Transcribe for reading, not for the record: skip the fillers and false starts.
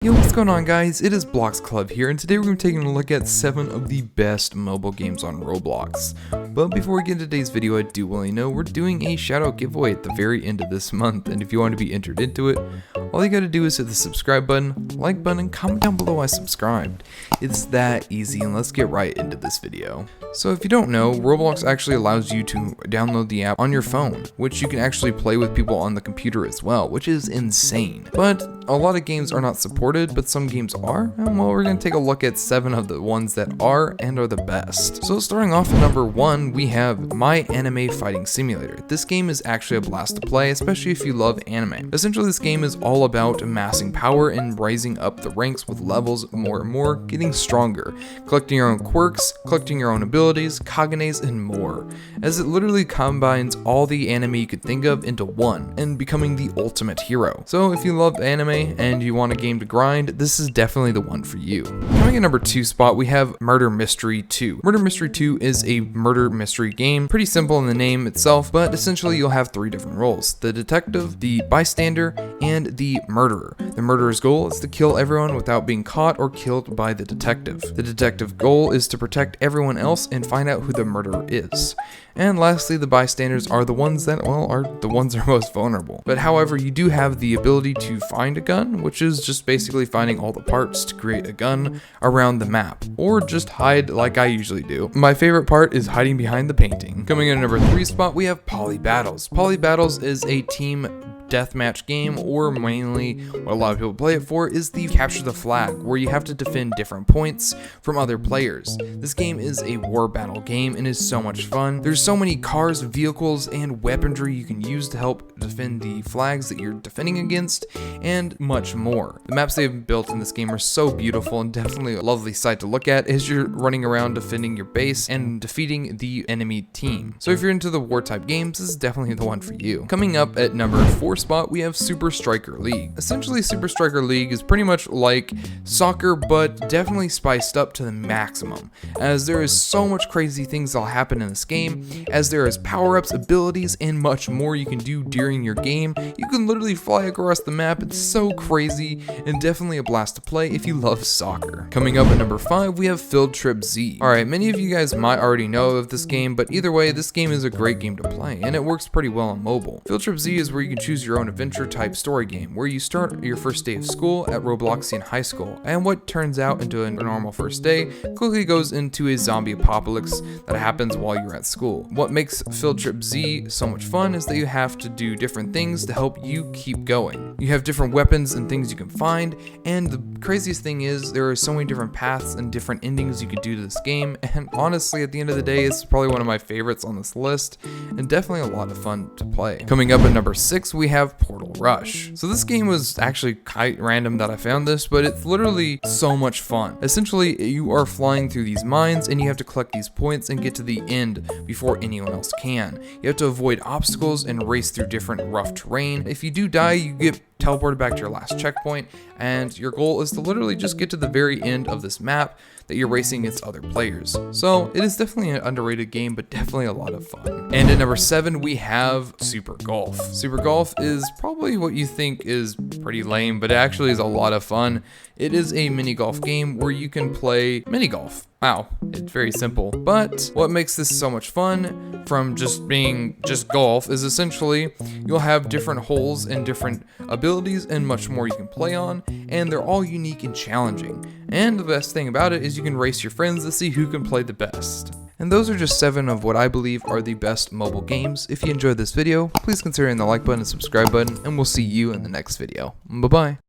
Yo, what's going on guys? It is Blox Club here, and today we're going to be taking a look at 7 of the best mobile games on Roblox. But before we get into today's video, I do want to know we're doing a shoutout giveaway at the very end of this month, and if you want to be entered into it, all you got to do is hit the subscribe button, like button, and comment down below I subscribed. It's that easy, and let's get right into this video. So if you don't know, Roblox actually allows you to download the app on your phone, which you can actually play with people on the computer as well, which is insane. But a lot of games are not supported, but some games are, and well, we're going to take a look at 7 of the ones that are and are the best. So starting off at number 1, we have My Anime Fighting Simulator. This game is actually a blast to play, especially if you love anime. Essentially, this game is all about amassing power and rising up the ranks with levels more and more, getting stronger, collecting your own quirks, collecting your own abilities, kagenes, and more, as it literally combines all the anime you could think of into one, and becoming the ultimate hero. So if you love anime and you want a game to grind, this is definitely the one for you. Coming in number 2 spot, we have Murder Mystery 2. Murder Mystery 2 is a murder mystery game, pretty simple in the name itself, but essentially you'll have 3 different roles: the detective, the bystander, and the murderer. The murderer's goal is to kill everyone without being caught or killed by the detective. The detective's goal is to protect everyone else and find out who the murderer is. And lastly, the bystanders are the ones that, well, are the ones that are most vulnerable. But however, you do have the ability to find a gun, which is just basically finding all the parts to create a gun around the map, or just hide like I usually do. My favorite part is hiding behind the painting. Coming in at number 3 spot, we have Polybattles. Polybattles is a team deathmatch game, or mainly what a lot of people play it for is the capture the flag, where you have to defend different points from other players. This game is a war battle game and is so much fun. There's so many cars, vehicles, and weaponry you can use to help defend the flags that you're defending against, and much more. The maps they've built in this game are so beautiful and definitely a lovely sight to look at as you're running around defending your base and defeating the enemy team. So if you're into the war type games, this is definitely the one for you. Coming up at number 4 spot, we have Super Striker League. Essentially, Super Striker League is pretty much like soccer, but definitely spiced up to the maximum, as there is so much crazy things that'll happen in this game, as there is power-ups, abilities, and much more you can do during your game. You can literally fly across the map. It's so crazy and definitely a blast to play if you love soccer. Coming up at number 5, we have Field Trip Z. Alright, many of you guys might already know of this game, but either way, this game is a great game to play, and it works pretty well on mobile. Field Trip Z is where you can choose your own adventure type story game, where you start your first day of school at Robloxian high school, and what turns out into a normal first day quickly goes into a zombie apocalypse that happens while you're at school. What makes Field Trip Z so much fun is that you have to do different things to help you keep going. You have different weapons and things you can find, and the craziest thing is there are so many different paths and different endings you could do to this game, and honestly at the end of the day it's probably one of my favorites on this list, and definitely a lot of fun to play. Coming up at number 6, we have Portal Rush. So this game was actually quite random that I found this, but it's literally so much fun. Essentially, you are flying through these mines and you have to collect these points and get to the end before anyone else can. You have to avoid obstacles and race through different rough terrain. If you do die, you get teleported back to your last checkpoint, and your goal is to literally just get to the very end of this map that you're racing against other players. So it is definitely an underrated game, but definitely a lot of fun. And at number 7, we have Super Golf. Super Golf is probably what you think is pretty lame, but it actually is a lot of fun. It is a mini golf game where you can play mini golf. Wow, it's very simple. But what makes this so much fun from just being just golf is essentially you'll have different holes and different abilities and much more you can play on, and they're all unique and challenging. And the best thing about it is you can race your friends to see who can play the best. And those are just 7 of what I believe are the best mobile games. If you enjoyed this video, please consider hitting the like button and subscribe button, and we'll see you in the next video. Bye bye.